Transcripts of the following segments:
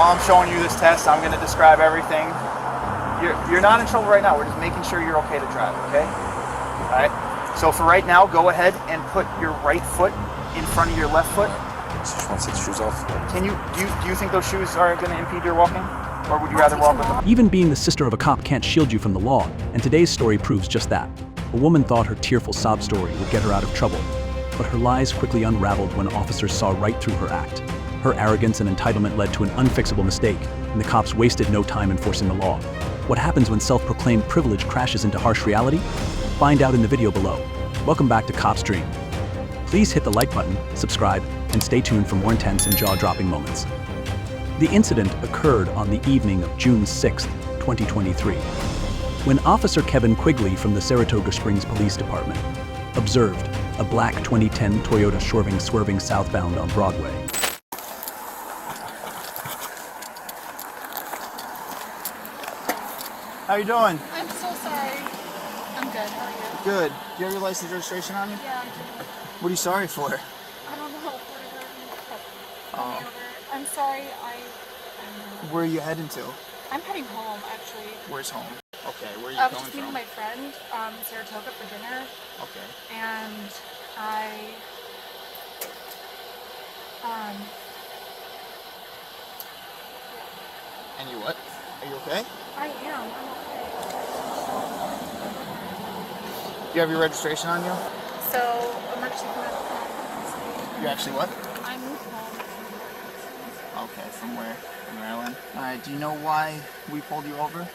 while I'm showing you this test, I'm going to describe everything. You're not in trouble right now. We're just making sure you're okay to drive, okay? All right. So for right now, go ahead and put your right foot in front of your left foot. Just want to take the shoes off. Do you think those shoes are going to impede your walking? Or would you rather walk with them? Even being the sister of a cop can't shield you from the law, and today's story proves just that. A woman thought her tearful sob story would get her out of trouble, but her lies quickly unraveled when officers saw right through her act. Her arrogance and entitlement led to an unfixable mistake, and the cops wasted no time enforcing the law. What happens when self-proclaimed privilege crashes into harsh reality? Find out in the video below. Welcome back to Cop's Dream. Please hit the like button, subscribe, and stay tuned for more intense and jaw-dropping moments. The incident occurred on the evening of June 6, 2023, when Officer Kevin Quigley from the Saratoga Springs Police Department observed a black 2010 Toyota swerving southbound on Broadway. How you doing? I'm so sorry. I'm good. How are you? Good. Do you have your license registration on you? Yeah, I do. What are you sorry for? I don't know. Oh. I'm sorry. Where are you heading to? I'm heading home, actually. Where's home? Okay, where are you I was going just meeting from? my friend, Saratoga, for dinner, Okay. and And you what? Are you okay? I am. I'm okay. Do you have your registration on you? So, I'm actually going to You actually what? I moved home. Okay, from where? From Maryland. Alright, do you know why we pulled you over?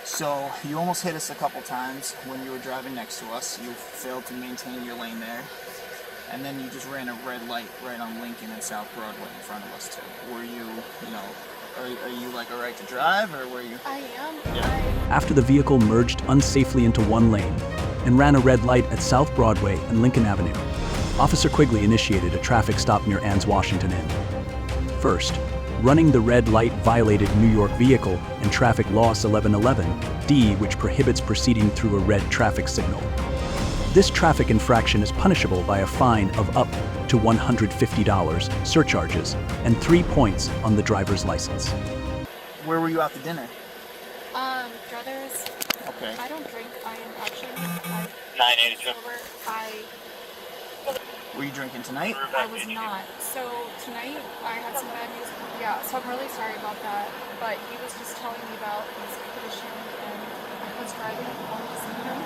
So, you almost hit us a couple times when you were driving next to us. You failed to maintain your lane there. And then you just ran a red light right on Lincoln and South Broadway in front of us too. Were you, are you like a right to drive, or were you? I am. Yeah. After the vehicle merged unsafely into one lane and ran a red light at South Broadway and Lincoln Avenue, Officer Quigley initiated a traffic stop near Ann's Washington Inn. First, running the red light violated New York Vehicle and Traffic Laws 1111-D, which prohibits proceeding through a red traffic signal. This traffic infraction is punishable by a fine of up to $150, surcharges, and 3 points on the driver's license. Where were you out to dinner? Brothers. Okay. I don't drink. I am actually. 982. Were you drinking tonight? I was not. So tonight I had some bad news. Yeah, so I'm really sorry about that. But he was just telling me about his condition, and I was driving home to see him.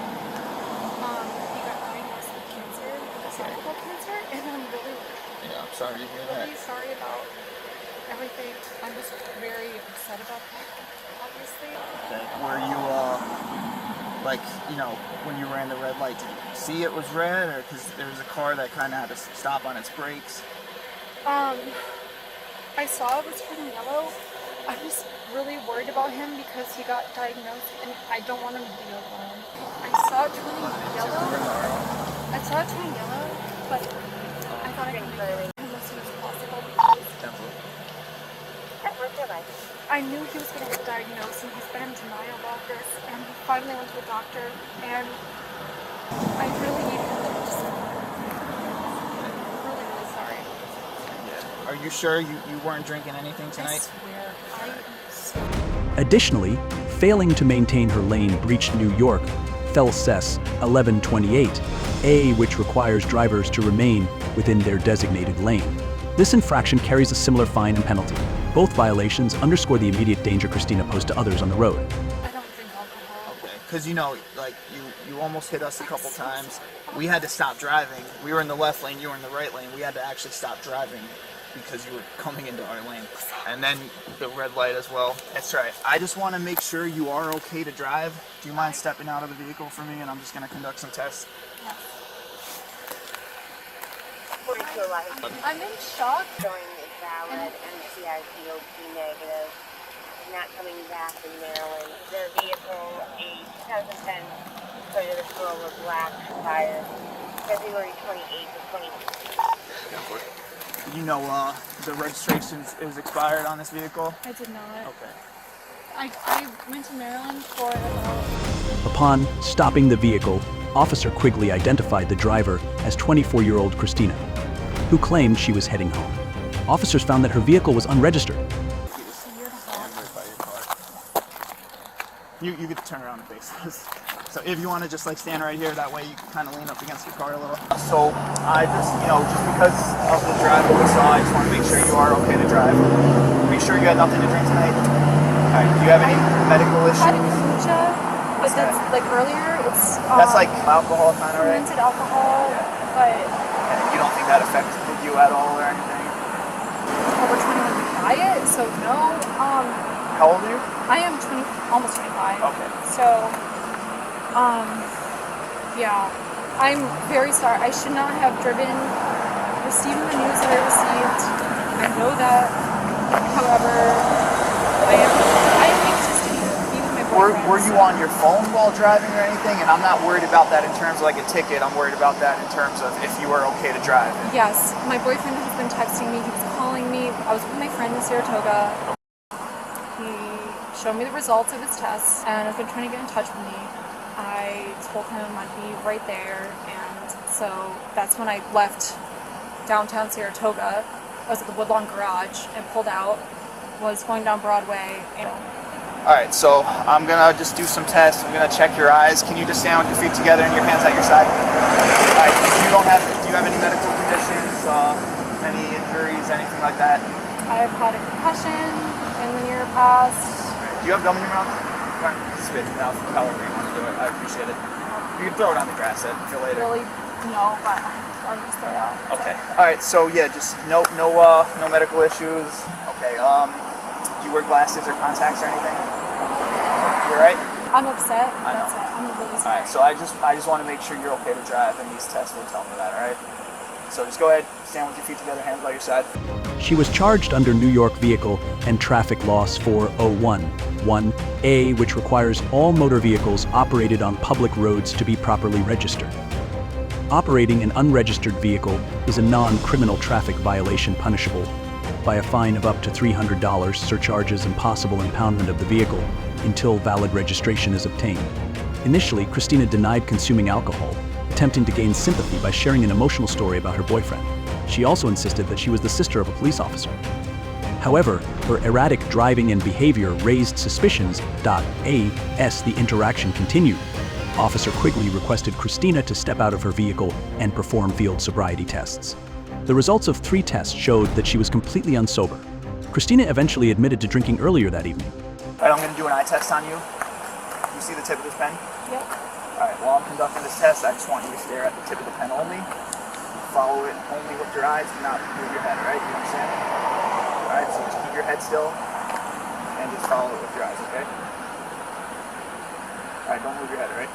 He got diagnosed with cancer, esophageal cancer, and I'm really, Yeah, I'm sorry to hear that. really sorry about everything. I'm just very upset about that, obviously. Okay. Were you, when you ran the red light, did you see it was red, or because there was a car that kind of had to stop on its brakes? I saw it was turning yellow. I'm just really worried about him because he got diagnosed, and I don't want him to be alone. I saw it turning yellow, but I thought I could make it as soon as possible because I knew he was going to get diagnosed, and he's been in denial about this, and he finally went to a doctor, and I really need him to just... I'm really, really sorry. Yeah. Are you sure you weren't drinking anything tonight? I swear. Additionally, failing to maintain her lane breached New York Fel Cess 1128A, which requires drivers to remain within their designated lane. This infraction carries a similar fine and penalty. Both violations underscore the immediate danger Christina posed to others on the road. I don't drink alcohol. Okay. Because you almost hit us a couple times. We had to stop driving. We were in the left lane, you were in the right lane. We had to actually stop driving because you were coming into our lane. And then the red light as well. That's right. I just want to make sure you are okay to drive. Do you mind stepping out of the vehicle for me, and I'm just going to conduct some tests? Yes. I'm in shock. Showing is valid, MCICOP negative, not coming back in Maryland. Their vehicle, a 2010 Toyota Corolla black tire, February 28th of 2020. You know the registration is expired on this vehicle? I did not. Okay. I went to Maryland for about... Upon stopping the vehicle, Officer Quigley identified the driver as 24-year-old Christina, who claimed she was heading home. Officers found that her vehicle was unregistered, You get to turn around and face this. So if you want to just like stand right here, that way you can kind of lean up against your car a little. So I just, just because of the drive that we saw, I just want to make sure you are okay to drive. Are you sure you had nothing to drink tonight? All right. Do you have any medical I had issues? kombucha, but that's like earlier. It's That's like alcohol kind of, right? fermented alcohol, but And you don't think that affected you at all or anything? over 21 to buy it, so no. How old are you? I am almost 25. Okay. So, yeah, I'm very sorry. I should not have receiving the news that I received. I know that. However, I am anxious to be with my boyfriend. Were you on your phone while driving or anything? And I'm not worried about that in terms of like a ticket. I'm worried about that in terms of if you were okay to drive. Yes, my boyfriend has been texting me. He was calling me. I was with my friend in Saratoga. He showed me the results of his tests and has been trying to get in touch with me. I told him I'd be right there, and so that's when I left downtown Saratoga. I was at the Woodlawn Garage and pulled out, was going down Broadway. And Alright, so I'm gonna just do some tests. I'm gonna check your eyes. Can you just stand with your feet together and your hands at your side? Alright, do you have any medical conditions, any injuries, anything like that? I've had a concussion in the near past. Do you have gum in your mouth? Spit it out however you want to do it. I appreciate it. You can throw it on the grass if you later. Really, no, but I'll just throw it out. Okay. Alright, so yeah, just no medical issues. Okay, do you wear glasses or contacts or anything? You alright? I'm upset. I know. That's it. I'm really sorry. Alright, so I just want to make sure you're okay to drive, and these tests will tell me that, alright? So just go ahead, stand with your feet together, hands by your side. She was charged under New York Vehicle and Traffic Laws 401(1)(a), which requires all motor vehicles operated on public roads to be properly registered. Operating an unregistered vehicle is a non-criminal traffic violation punishable by a fine of up to $300, surcharges, and possible impoundment of the vehicle until valid registration is obtained. Initially, Christina denied consuming alcohol, attempting to gain sympathy by sharing an emotional story about her boyfriend. She also insisted that she was the sister of a police officer. However, her erratic driving and behavior raised suspicions. As the interaction continued, Officer Quigley requested Christina to step out of her vehicle and perform field sobriety tests. The results of 3 tests showed that she was completely unsober. Christina eventually admitted to drinking earlier that evening. Alright, I'm going to do an eye test on you. You see the tip of this pen? Yep. Alright, while I'm conducting this test, I just want you to stare at the tip of the pen only. Follow it only with your eyes, do not move your head, right? You understand? Alright, so just keep your head still and just follow it with your eyes, okay? Alright, don't move your head, right?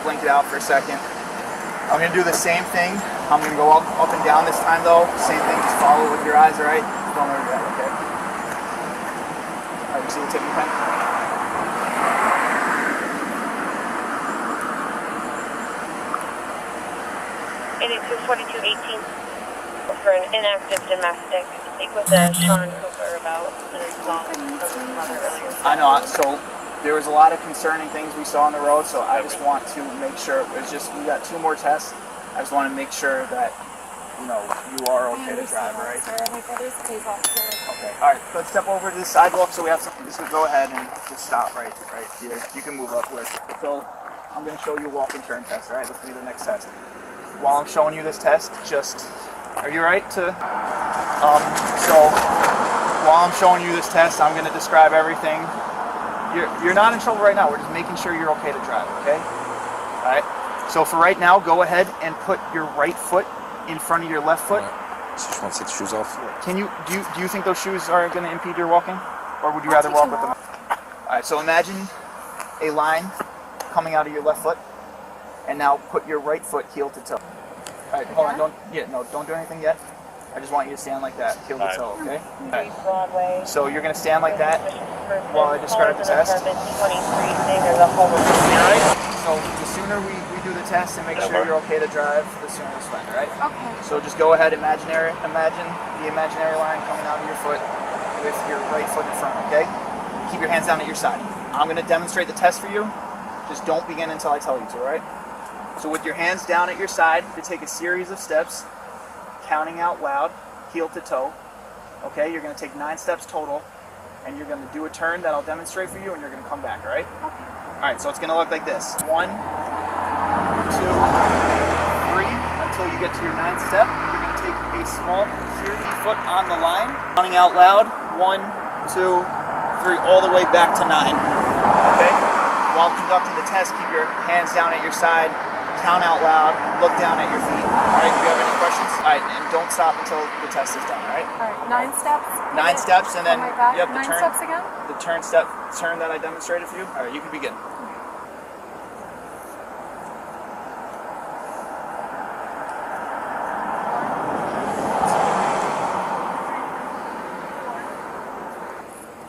Blink it out for a second. I'm going to do the same thing. I'm going to go up and down this time though. Same thing, just follow with your eyes, alright? Don't move your head, okay? Alright, you see the tip of the pen? It is 24218 for an inactive domestic. Speak with Sean Cooper about an assault of his mother earlier. I know, so there was a lot of concerning things we saw on the road, so I just want to make sure, we got 2 more tests. I just want to make sure that, you are okay to drive, right? Sorry, my brother's a police officer. Okay, alright, let's step over to the sidewalk so we have something. Just go ahead and just stop right here. You can move upwards. So, I'm going to show you a walk and turn test, alright? Let's do the next test. While I'm showing you this test, are you right to, so, while I'm showing you this test, I'm going to describe everything. You're not in trouble right now. We're just making sure you're okay to drive, okay? All right. So for right now, go ahead and put your right foot in front of your left foot. So you want to take the shoes off? Can you do you think those shoes are going to impede your walking, or would you rather walk with them? All right. So imagine a line coming out of your left foot, and now put your right foot heel to toe. All right. Hold on. Don't do anything yet. I just want you to stand like that, heel to toe, okay? Broadway. So you're going to stand like that while I describe the test. Apartment 23, saying there's a homeless. All right. So the sooner we do the test and make sure you're okay to drive, the sooner it's fine, all right? Okay. So just go ahead, imagine the imaginary line coming out of your foot with your right foot in front, okay? Keep your hands down at your side. I'm gonna demonstrate the test for you. Just don't begin until I tell you to, all right? So with your hands down at your side, you take a series of steps, counting out loud, heel to toe. Okay, you're gonna take 9 steps total, and you're gonna do a turn that I'll demonstrate for you, and you're gonna come back, all right? Okay. All right, so it's gonna look like this. 1, 2, 3, until you get to your 9th step. You're gonna take a small series foot on the line, counting out loud, 1, 2, 3, all the way back to 9, okay? While conducting the test, keep your hands down at your side, count out loud, look down at your feet. All right, do you have any questions? All right, and don't stop until the test is done, all right? All right. 9 steps. 9 steps, and then, Oh my God. yep, 9 steps again? the turn that I demonstrated for you. All right, you can begin.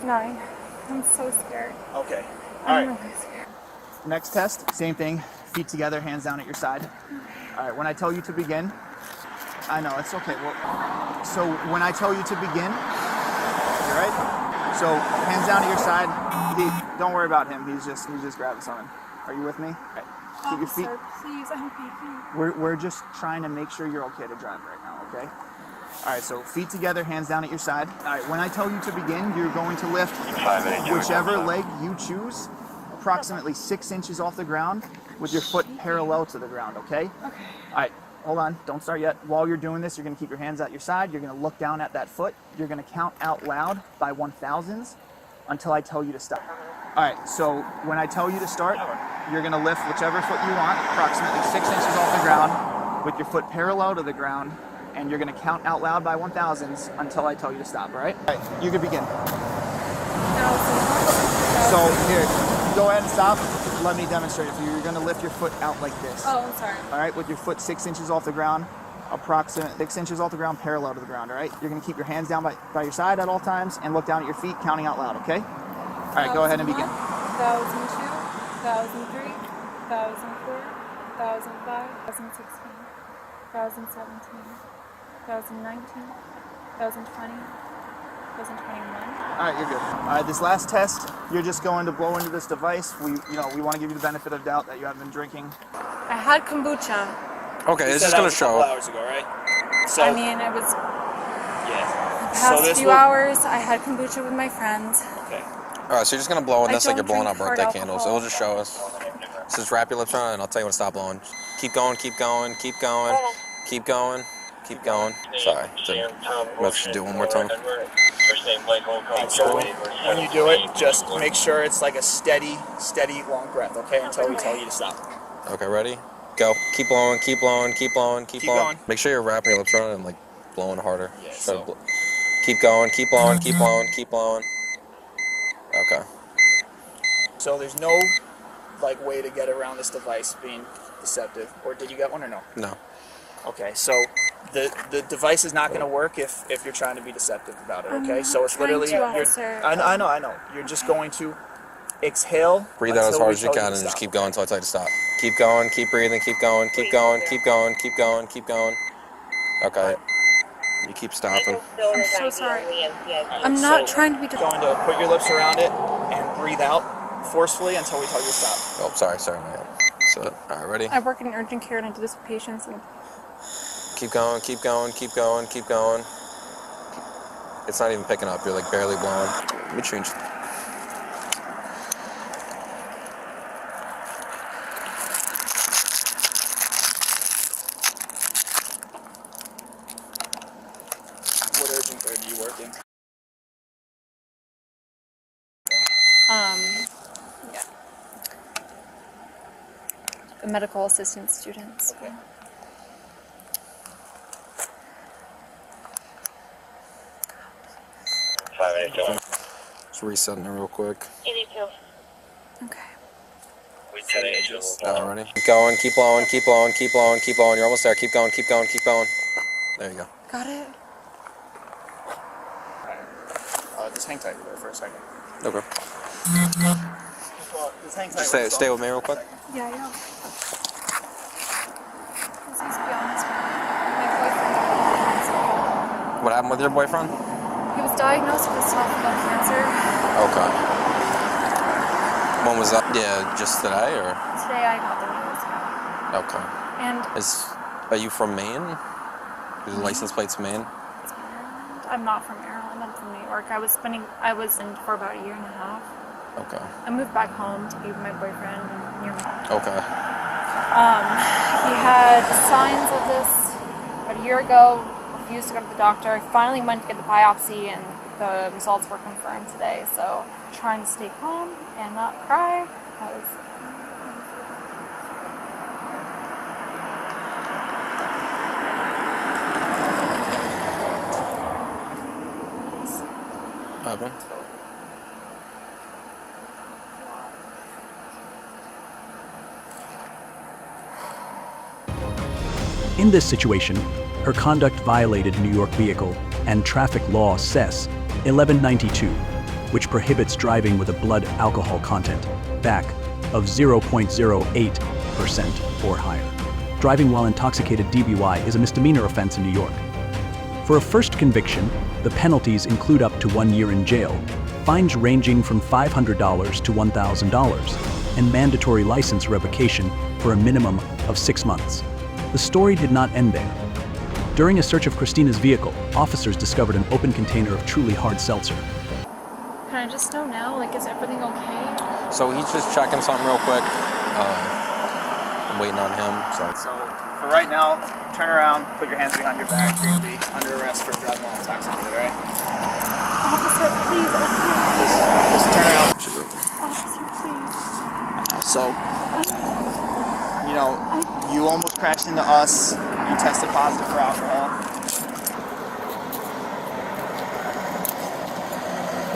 Nine. I'm so scared. Okay, all right. I'm really scared. Next test, same thing. Feet together, hands down at your side. All right, when I tell you to begin, I know, it's okay. Well, so when I tell you to begin, you're right? So hands down at your side. Don't worry about him. He's just grabbing something. Are you with me? All right. Keep your feet. Officer, please, I'm begging. We're just trying to make sure you're okay to drive right now, okay? All right, so feet together, hands down at your side. All right, when I tell you to begin, you're going to lift whichever leg you choose, approximately 6 inches off the ground with your foot parallel to the ground, okay? Okay. All right, hold on, don't start yet. While you're doing this, you're gonna keep your hands at your side. You're gonna look down at that foot. You're gonna count out loud by 1,000s until I tell you to stop. All right, so when I tell you to start, you're gonna lift whichever foot you want, approximately 6 inches off the ground with your foot parallel to the ground, and you're gonna count out loud by 1,000s until I tell you to stop, all right? All right, you can begin. So here, go ahead and stop. Let me demonstrate it for you. You're gonna lift your foot out like this. Oh, I'm sorry. All right, with your foot 6 inches off the ground, approximate 6 inches off the ground, parallel to the ground, all right? You're gonna keep your hands down by your side at all times and look down at your feet, counting out loud, okay? All right, go ahead and begin. 1,002, 1,003, 1,004, 1,005, 1,016, 1,017, 1,019, 1,020, 1,021. All right, you're good. All right, this last test, you're just going to blow into this device. We want to give you the benefit of doubt that you haven't been drinking. I had kombucha. Okay, it's just gonna show. Hours ago, right? So, I mean, it was yeah. the past few hours. I had kombucha with my friends. Okay. Alright, so you're just gonna blow in I this like don't you're blowing out drink hard birthday candles. alcohol. It'll just show us. So just wrap your lips around it and I'll tell you when to stop blowing. Keep going, keep going, keep going, keep going, keep going. Sorry. Let's do it one more time. So when you do it, just make sure it's like a steady, long breath, okay? Until we tell you to stop. Okay, ready? Go. Keep blowing, keep blowing, keep blowing, keep blowing. going. Make sure you're wrapping your lips around it and like blowing harder. Yeah, Try to so- keep going, keep blowing, keep blowing, keep blowing. Okay. So there's no like way to get around this device being deceptive, or did you get one or no? No. Okay, so the device is not going to work if you're trying to be deceptive about it. Okay, I'm so it's trying literally to, officer. I know. You're just going to exhale. Breathe out as until hard we as you tell can to and just stop. keep going until I tell you to stop. Keep going, keep breathing, keep going, keep going, keep going, keep going, keep going. Okay. You keep stopping. I'm so sorry. I'm not trying to be Going to put your lips around it and breathe out forcefully until we tell you to stop. Oh, sorry, man. So, alright, ready? I work in urgent care and I do this with patients. And Keep going, keep going, keep going, keep going. It's not even picking up. You're like barely blowing. Let me change. What urgent care do you work in? yeah. The medical assistant students. Okay. Just resetting it real quick. 82. Okay. Ready? Keep going, keep blowing, keep blowing, keep blowing, keep blowing. You're almost there. Keep going, keep going, keep going. There you go. Got it? Just hang tight there for a second. Okay. Well, this Just hang tight. Just stay with me real quick. Yeah, yeah. This needs to be honest with you. My boyfriend. What happened with your boyfriend? He was diagnosed with esophageal cancer. Okay. When was that? Yeah, just today or? Today I got the news. Okay. And Are you from Maine? Your license plate's Maine? I'm not from Maryland. I'm from New York. I was in for about a year and a half. Okay. I moved back home to be with my boyfriend and near me. Okay. He had signs of this about a year ago. Refused to go to the doctor. I finally went to get the biopsy, and the results were confirmed today. So, trying to stay calm and not cry because. What happened? In this situation, her conduct violated New York Vehicle and Traffic Law Cess 1192, which prohibits driving with a blood alcohol content, BAC, of 0.08% or higher. Driving while intoxicated DWI is a misdemeanor offense in New York. For a first conviction, the penalties include up to 1 year in jail, fines ranging from $500 to $1,000, and mandatory license revocation for a minimum of 6 months. The story did not end there. During a search of Christina's vehicle, officers discovered an open container of truly hard seltzer. Can I just know now? Like, is everything okay? So he's just checking something real quick. I'm waiting on him. So For right now, turn around, put your hands behind your back. You're going to be under arrest for driving while intoxicated, right? Officer, please. Just turn around. Officer, please. So, you almost crashed into us. You tested positive for alcohol.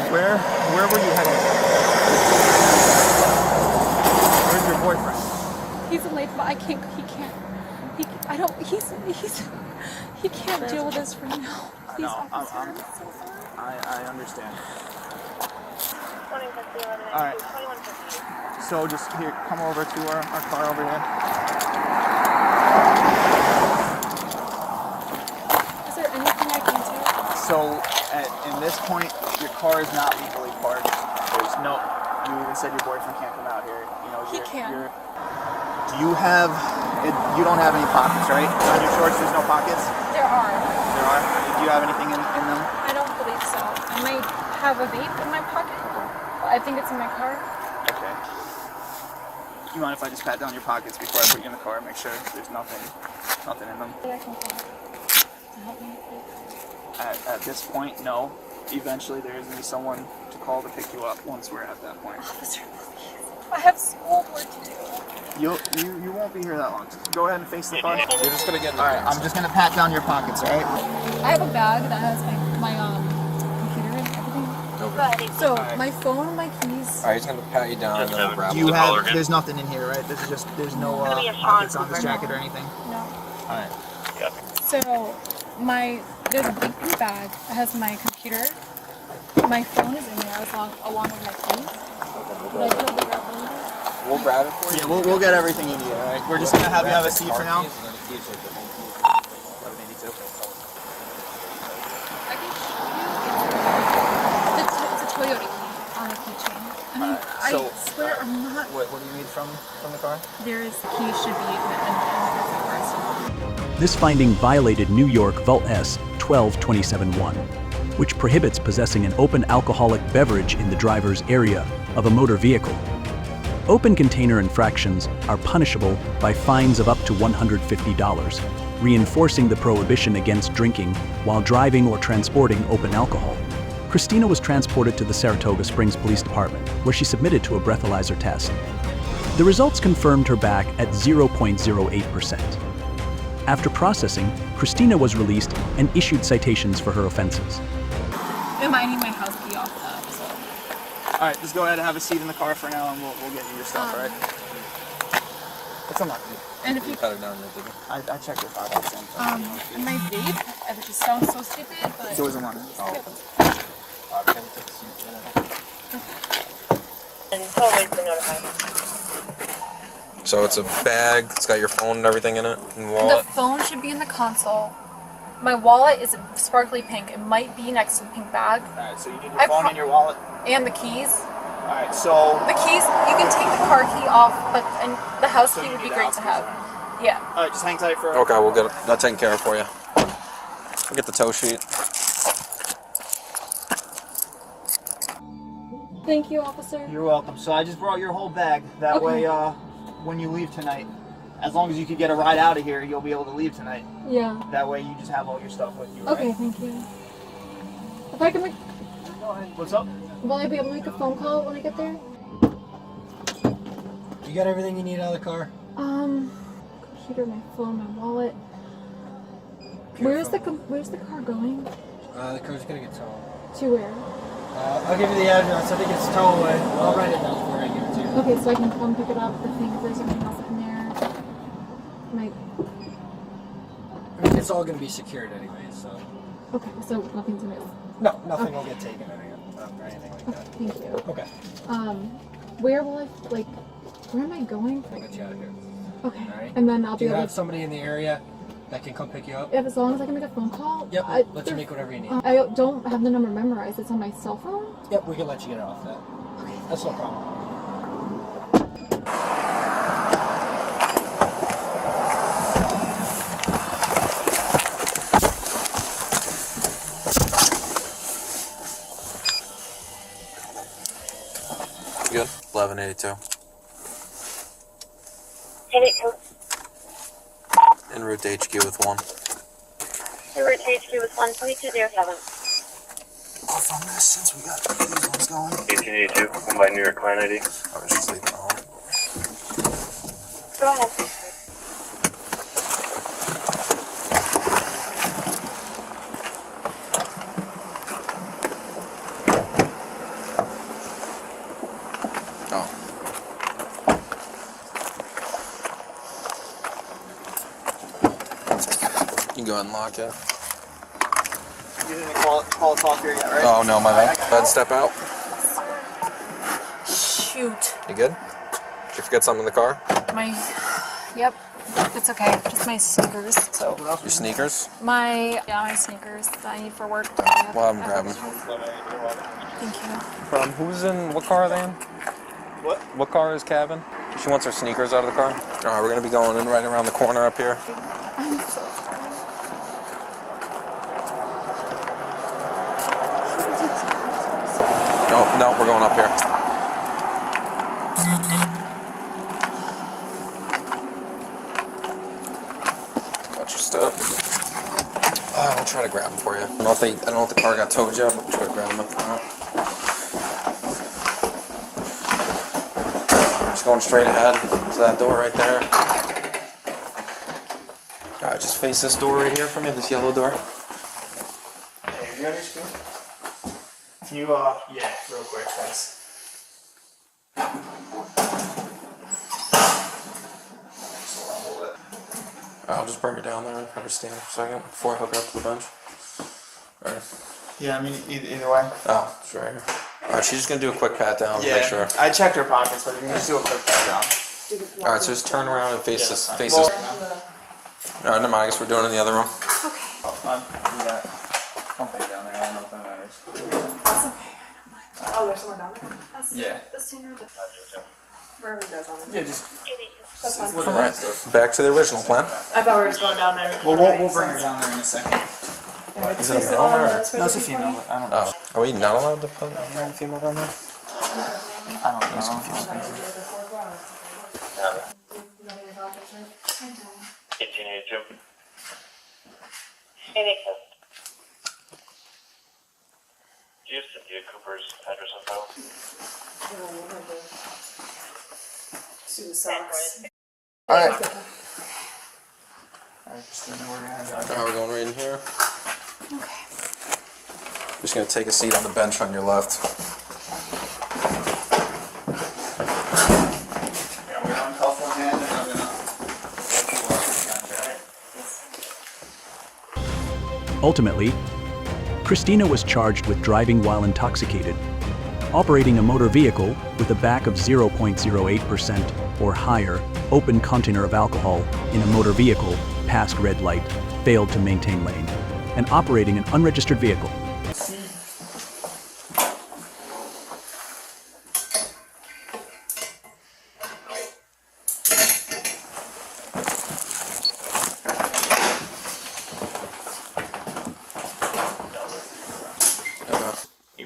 Where were you heading? Where's your boyfriend? He's late, but he can't deal with this right now. Please, officer. I'm so sorry. I understand. 2150, 11, All right. 2150. So just here, come over to our car over here. Is there anything I can do? So in this point, your car is not legally parked. There's no. You even said your boyfriend can't come out here. He can. Do you have? You don't have any pockets, right? On your shorts, there's no pockets. There are. There are. Do you have anything in them? I don't believe so. I might have a vape in my pocket, but I think it's in my car. Okay. Do you mind if I just pat down your pockets before I put you in the car and make sure there's nothing in them? I can call to help me. At this point, no. Eventually, there is going to be someone to call to pick you up once we're at that point. Officer, please. I have schoolwork to do. You won't be here that long. Just go ahead and face the car. you're just gonna get. All right, I'm just gonna pat down your pockets, all right? I have a bag that has my computer and everything. So my phone, my keys. Alright, he's gonna pat you down and then we'll grab Do you him. have? There's nothing in here, right? There's no pockets on this jacket or anything. No. All right. So there's a big blue bag that has my computer. My phone is in there along with my keys. Would I be able to grab one of those? We'll grab it for you. Yeah, we'll get everything you need, all right? We're just gonna have you have a seat for now. I can show you. It's a Toyota key on a keychain. I mean, so, I swear I'm not. What do you need from the car? There is the key should be in the This finding violated New York Volt S 1227-1, which prohibits possessing an open alcoholic beverage in the driver's area of a motor vehicle. Open container infractions are punishable by fines of up to $150, reinforcing the prohibition against drinking while driving or transporting open alcohol. Christina was transported to the Saratoga Springs Police Department, where she submitted to a breathalyzer test. The results confirmed her BAC at 0.08%. After processing, Christina was released and issued citations for her offenses. I need my house key off that, so. All right, just go ahead and have a seat in the car for now, and we'll get you your stuff, all right? It's unlocked. And if you Pat it down there, did you? I checked your pockets. and my vape, it just sounds so stupid, but Doors unlocked. And always been notified. So it's a bag. It's got your phone and everything in it, and The wallet. phone should be in the console. My wallet is sparkly pink. It might be next to the pink bag. Alright, so you need your phone and your wallet. And the keys. Alright, so... The keys, you can take the car key off, but and the house So key you would be need the great house to keys have. around. Yeah. Alright, just hang tight for... Okay, we'll get that taken care of for you. We'll get the tow sheet. Thank you, officer. You're welcome. So I just brought your whole bag. That way, when you leave tonight, as long as you could get a ride out of here, you'll be able to leave tonight. Yeah. That way you just have all your stuff with you, Okay, right? thank you. If I can make, What's up? will I be able to make a phone call when I get there? You got everything you need out of the car? Computer, my phone, my wallet. Where's the car going? The car's gonna get towed. To where? I'll give you the address. I think it's Towaway. I'll write it down before I give it to you. Okay, so I can come pick it up. The thing, if there's anything else in there. My. I mean, it's all gonna be secured anyway, so. Okay, so nothing's in it. No, nothing will Okay. get taken or anything like Okay, that. thank you. Okay. Where will I where am I going? I'll get you out of here. Okay, Alright. and then I'll Do be you able have to. somebody in the area that can come pick you up? If as long as I can make a phone call. Yep, let you there- make whatever you need. I don't have the number memorized. It's on my cell phone. Yep, we can let you get it off that. That's no problem. Good. 1182. And it comes En route to HQ with 1. to route HQ with 12207. Off on this since we got these ones going. 1882, I'm by New York client ID. I was just leaving it home. Go ahead. Oh. You can go ahead and lock it. You didn't call a talk here yet, right? Oh no, my bad. Go ahead and step out. Shoot. You good? Did you forget something in the car? Yep. It's okay. Just my sneakers. So Your sneakers? my sneakers that I need for work. Well, I'm grabbing. Thank you. Who's in, what car are they in? What? What car is Cabin? She wants her sneakers out of the car. Alright, we're gonna be going in right around the corner up here. I'm so sorry. No, we're going up here. Watch your step. I'll try to grab them for you. I don't know if the car got towed yet, but we'll try to grab them up front. Just going straight ahead to that door right there. Alright, just face this door right here for me, this yellow door. Hey, you got your spoon? Can you, yeah, real quick, thanks. I'll just bring her down there and have her stand for a second before I hook her up to the bench. Alright. Yeah, I mean, either way. Oh, it's right here. Alright, she's just gonna do a quick pat down, make sure. I checked her pockets, but you can just do a quick pat down. Alright, so just turn around and face this. Face Well, this. Alright, never mind. I guess we're doing it in the other room. do that. Don't put it down there. I don't know if that matters. That's okay. Oh, there's someone down there. That's Yeah. the sooner the wherever he goes on it. Yeah, just. That's fine. Alright, back to the original plan. I thought we were just going down there. Well, we'll bring her down there in a second. Is it a male or? No, it's a female. But I don't know. Oh, are we not allowed to put a male and female down there? I don't know. It's confusing. 1882. And it comes. Do you have Cynthia Cooper's address on file? Alright. Alright, Christina, we're gonna have Alright, we're going right in here. Okay. Just gonna take a seat on the bench on your left. Yeah, we're on cuff one hand and I'm gonna. Ultimately, Christina was charged with driving while intoxicated, Operating a motor vehicle with a back of 0.08% or higher open container of alcohol in a motor vehicle past red light, failed to maintain lane, and operating an unregistered vehicle.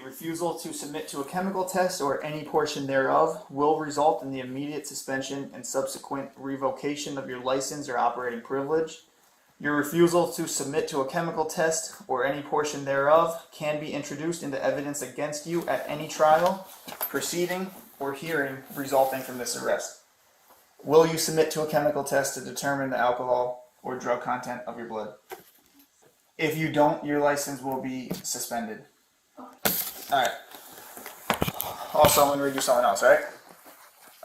Refusal to submit to a chemical test or any portion thereof will result in the immediate suspension and subsequent revocation of your license or operating privilege. Your refusal to submit to a chemical test or any portion thereof can be introduced into evidence against you at any trial, proceeding, or hearing resulting from this arrest. Will you submit to a chemical test to determine the alcohol or drug content of your blood? If you don't, your license will be suspended. Alright. Also, I'm going to read you something else, right?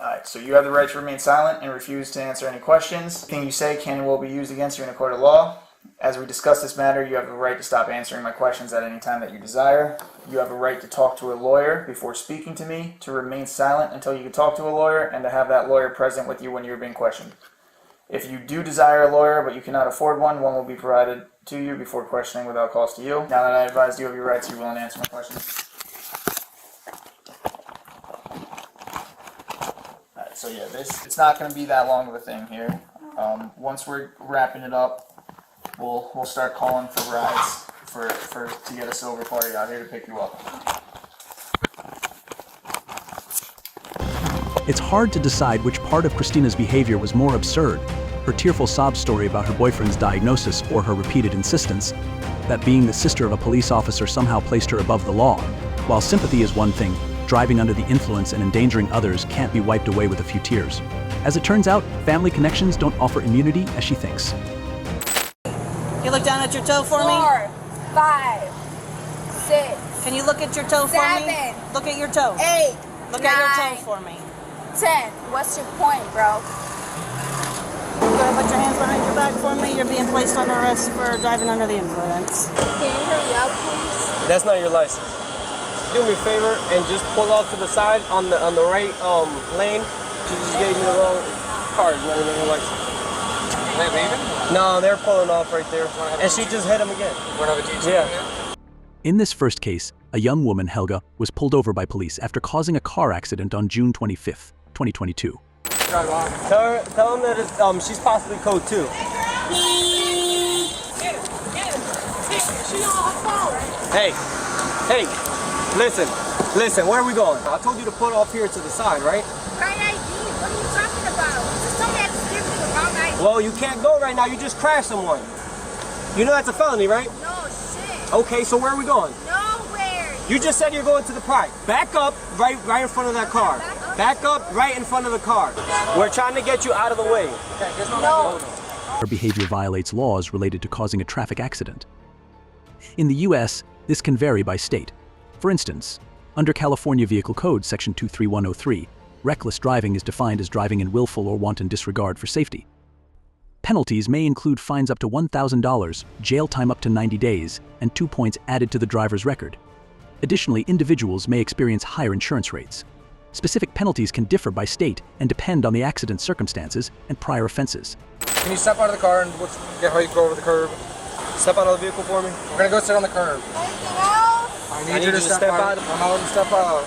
Alright, so you have the right to remain silent and refuse to answer any questions. Anything you say can and will be used against you in a court of law. As we discuss this matter, you have the right to stop answering my questions at any time that you desire. You have a right to talk to a lawyer before speaking to me, to remain silent until you can talk to a lawyer, and to have that lawyer present with you when you're being questioned. If you do desire a lawyer but you cannot afford one, one will be provided to you before questioning without cost to you. Now that I advised you of your rights, you're willing to answer my questions. So yeah, it's not going to be that long of a thing here. Once we're wrapping it up, we'll start calling for rides to get a silver party out here to pick you up. It's hard to decide which part of Christina's behavior was more absurd, her tearful sob story about her boyfriend's diagnosis or her repeated insistence that being the sister of a police officer somehow placed her above the law. While sympathy is one thing, driving under the influence and endangering others can't be wiped away with a few tears. As it turns out, family connections don't offer immunity as she thinks. You look down at your toe for me? 4, 5, 6. Can you look at your toe for me? 7. Look at your toe. 8. Look 9, at your toe for me. 10. What's your point, bro? You're gonna put your hands behind your back for me. You're being placed under arrest for driving under the influence. Can you hurry up, please? That's not your license. Do me a favor and just pull off to the side on the right lane. She just gave me the wrong card, not even her license. Are they leaving? No, they're pulling off right there. And she just hit him again. We're gonna have a teacher. Yeah. In this first case, a young woman, Helga, was pulled over by police after causing a car accident on June 25th, 2022. Tell him that she's possibly code 2. Hey, listen, where are we going? I told you to put off here to the side, right? Right ID? What are you talking about? Just told me I just give you the wrong ID. Well, you can't go right now. You just crashed someone. You know that's a felony, right? No shit. Okay, so where are we going? Nowhere. You just said you're going to the park. Back up right in front of that car. Back up right in front of the car. We're trying to get you out of the way. No. Her behavior violates laws related to causing a traffic accident. In the U.S., this can vary by state. For instance, under California Vehicle Code Section 23103, reckless driving is defined as driving in willful or wanton disregard for safety. Penalties may include fines up to $1,000, jail time up to 90 days, and 2 points added to the driver's record. Additionally, individuals may experience higher insurance rates. Specific penalties can differ by state and depend on the accident's circumstances and prior offenses. Can you step out of the car and get how you go over the curb? Step out of the vehicle for me. We're gonna go sit on the curb. Anything else? I need you to step out. I'm not letting you step out.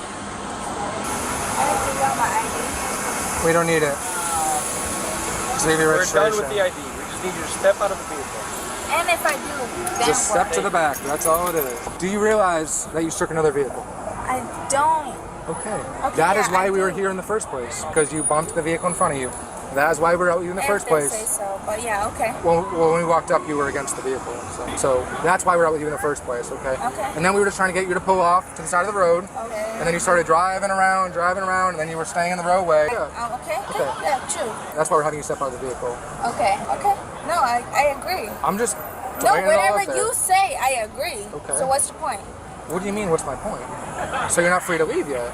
Anything on my ID? We don't need it. Just leave your We're registration. done with the ID. We just need you to step out of the vehicle. And if I do, then Just what? step to the back. That's all it is. Do you realize that you struck another vehicle? I don't. Okay. Okay, That is yeah, why I we were do. here in the first place, because you bumped the vehicle in front of you. That is why we were out here in the first If they place. say so, but yeah, okay. Well, when we walked up, you were against the vehicle. So that's why we're out with you in the first place, okay? Okay. And then we were just trying to get you to pull off to the side of the road. Okay. And then you started driving around, and then you were staying in the roadway. Yeah. Oh, okay. Okay. Yeah, true. That's why we're having you step out of the vehicle. Okay. No, I agree. I'm just No, laying it all out whatever there. you say, I agree. Okay. So what's the point? What do you mean, what's my point? So you're not free to leave yet?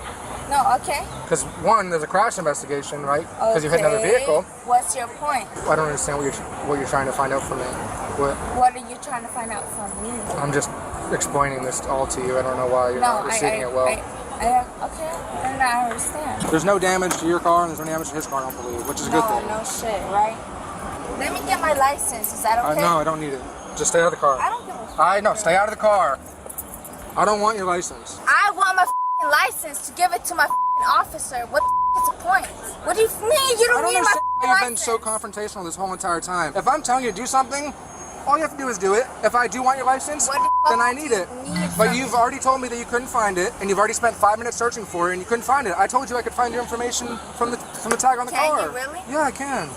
No, okay. Because one, there's a crash investigation, right? Because you hit another vehicle. What's your point? I don't understand what you're trying to find out from me. What are you trying to find out from me? I'm just explaining this all to you. I don't know why you're No, not receiving it well. Okay, then I understand. There's no damage to your car and there's no damage to his car, I don't believe, which is a good thing. No shit, right? Let me get my license. Is that okay? No, I don't need it. Just stay out of the car. I don't give a No, stay out of the car. I don't want your license. I want my f***ing license to give it to my f***ing officer. What the f*** is the point? What do you mean? You don't need my f***ing You've been license. so confrontational this whole entire time. If I'm telling you to do something, all you have to do is do it. If I do want your license, then I need it. But you've already told me that you couldn't find it, and you've already spent 5 minutes searching for it, and you couldn't find it. I told you I could find your information from the tag on the car. Can you really? Yeah, I can.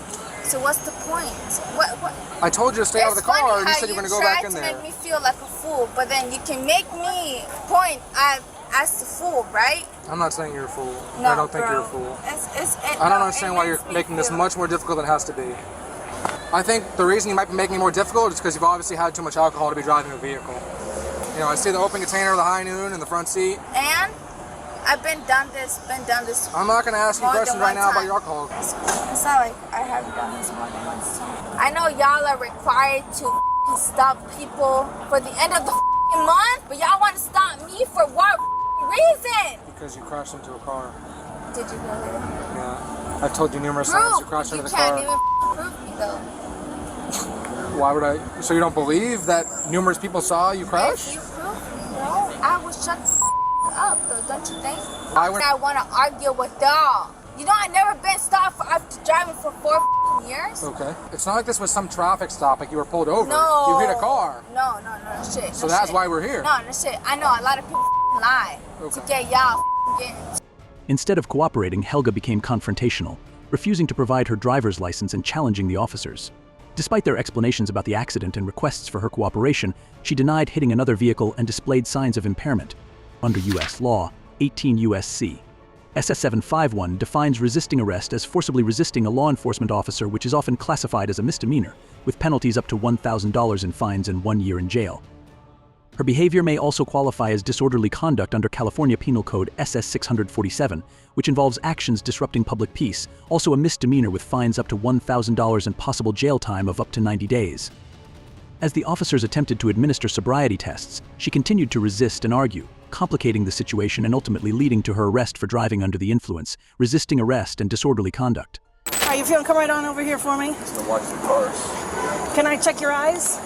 So what's the point? What? I told you to stay out of the car, and you said you were going to go back in You there. tried to make me feel like a fool, but then you can make me point as the fool, right? I'm not saying you're a fool. No, I don't think bro. you're a fool. I I don't understand why you're making this much more difficult than it has to be. I think the reason you might be making it more difficult is because you've obviously had too much alcohol to be driving a vehicle. You know, I see the open container of the high noon in the front seat. And I've been done this. I'm not going to ask you questions right now about your alcohol. It's not like I haven't done this more than once. I know y'all are required to stop people for the end of the month, but y'all want to stop me for what reason? Because you crashed into a car. Did you really? Yeah. I've told you numerous times you crashed into the car. You can't even prove me though. Why would I? So you don't believe that numerous people saw you crash? If you prove me, bro, I will shut the up though, don't you think? I want to argue with y'all. You know, I've never been stopped after driving for 4 years. Okay. It's not like this was some traffic stop, like you were pulled over. No. You hit a car. No, shit. So that's why we're here. No, shit. I know a lot of people lie to get y'all getting. Instead of cooperating, Helga became confrontational, refusing to provide her driver's license and challenging the officers. Despite their explanations about the accident and requests for her cooperation, she denied hitting another vehicle and displayed signs of impairment. Under U.S. law, 18 U.S.C. SS 751 defines resisting arrest as forcibly resisting a law enforcement officer, which is often classified as a misdemeanor, with penalties up to $1,000 in fines and 1 year in jail. Her behavior may also qualify as disorderly conduct under California Penal Code SS 647, which involves actions disrupting public peace, also a misdemeanor with fines up to $1,000 and possible jail time of up to 90 days. As the officers attempted to administer sobriety tests, she continued to resist and argue, complicating the situation and ultimately leading to her arrest for driving under the influence, resisting arrest, and disorderly conduct. Are you feeling? Come right on over here for me. Just to watch the cars. Can I check your eyes?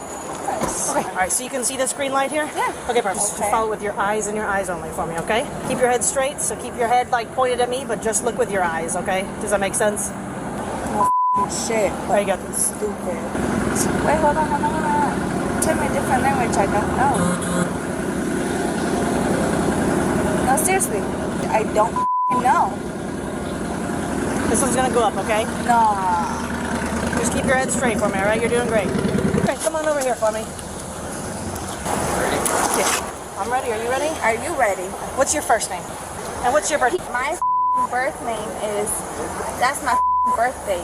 Yes. Okay. All right, so you can see this green light here? Yeah. Okay, perfect. Just follow with your eyes and your eyes only for me, okay? Keep your head straight, so keep your head like pointed at me, but just look with your eyes, okay? Does that make sense? Oh, shit. There you go. Stupid. Wait, hold on. Tell me a different language I don't know. No, seriously. I don't know. This one's gonna go up, okay? No. Just keep your head straight for me, all right? You're doing great. Okay, come on over here for me. Ready? Yeah. I'm ready. Are you ready? Are you ready? What's your first name? And what's your birthday? My birth name is... That's my birthday.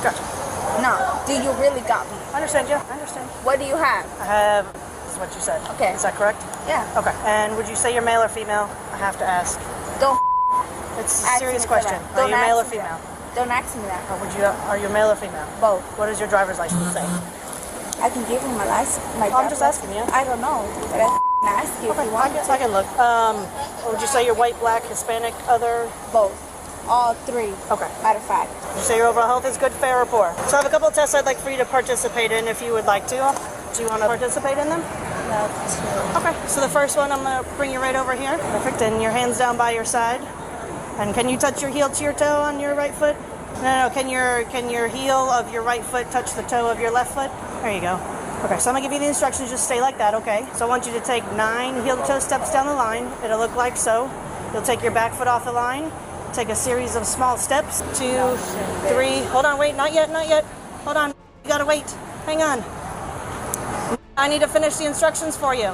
Gotcha. No. Do you really got me? I understand you. I understand. What do you have? I have... This is what you said. Okay. Is that correct? Yeah. Okay. And would you say you're male or female? I have to ask. Don't It's a ask serious me question. that. Are you male or ask me female? that. Don't ask me that. Or are you male or female? Both. What does your driver's license say? I can give you my license. I'm just asking you. I don't know, but I can ask you if you want. I can look. Would you say you're white, black, Hispanic, other? Both. All three. Okay. Matter of fact. Would you say your overall health is good, fair, or poor? So I have a couple of tests I'd like for you to participate in if you would like to. Do you want to participate in them? Love to. Okay. So the first one, I'm going to bring you right over here. Perfect. And your hands down by your side. And can you touch your heel to your toe on your right foot? No. Can your heel of your right foot touch the toe of your left foot? There you go. Okay, so I'm gonna give you the instructions. Just stay like that, okay? So I want you to take 9 heel-to-toe steps down the line. It'll look like so. You'll take your back foot off the line. Take a series of small steps. 2, 3. Hold on, wait, not yet. Hold on. You gotta wait. Hang on. I need to finish the instructions for you.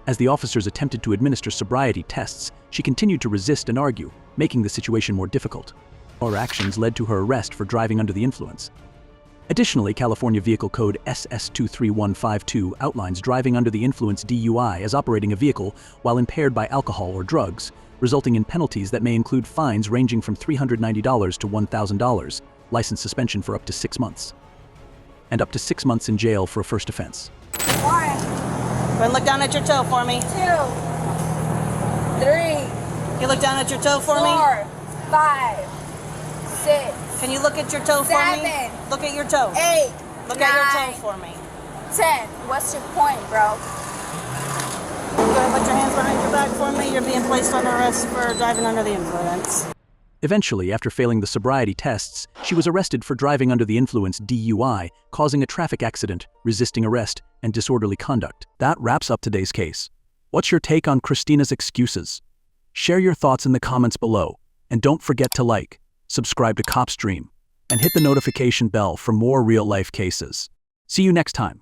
As the officers attempted to administer sobriety tests, she continued to resist and argue, making the situation more difficult. Her actions led to her arrest for driving under the influence. Additionally, California Vehicle Code SS 23152 outlines driving under the influence DUI as operating a vehicle while impaired by alcohol or drugs, resulting in penalties that may include fines ranging from $390 to $1,000, license suspension for up to 6 months, and up to 6 months in jail for a first offense. 1. Go and look down at your toe for me. 2. 3. You look down at your toe for me? 4, 5, 6. Can you look at your toe for me? 7. Look at your toe. 8. Look 9, at your toe for me. 10. What's your point, bro? Go ahead, put your hands behind your back for me. You're being placed under arrest for driving under the influence. Eventually, after failing the sobriety tests, she was arrested for driving under the influence DUI, causing a traffic accident, resisting arrest, and disorderly conduct. That wraps up today's case. What's your take on Christina's excuses? Share your thoughts in the comments below, and don't forget to like, subscribe to CopStream, and hit the notification bell for more real-life cases. See you next time.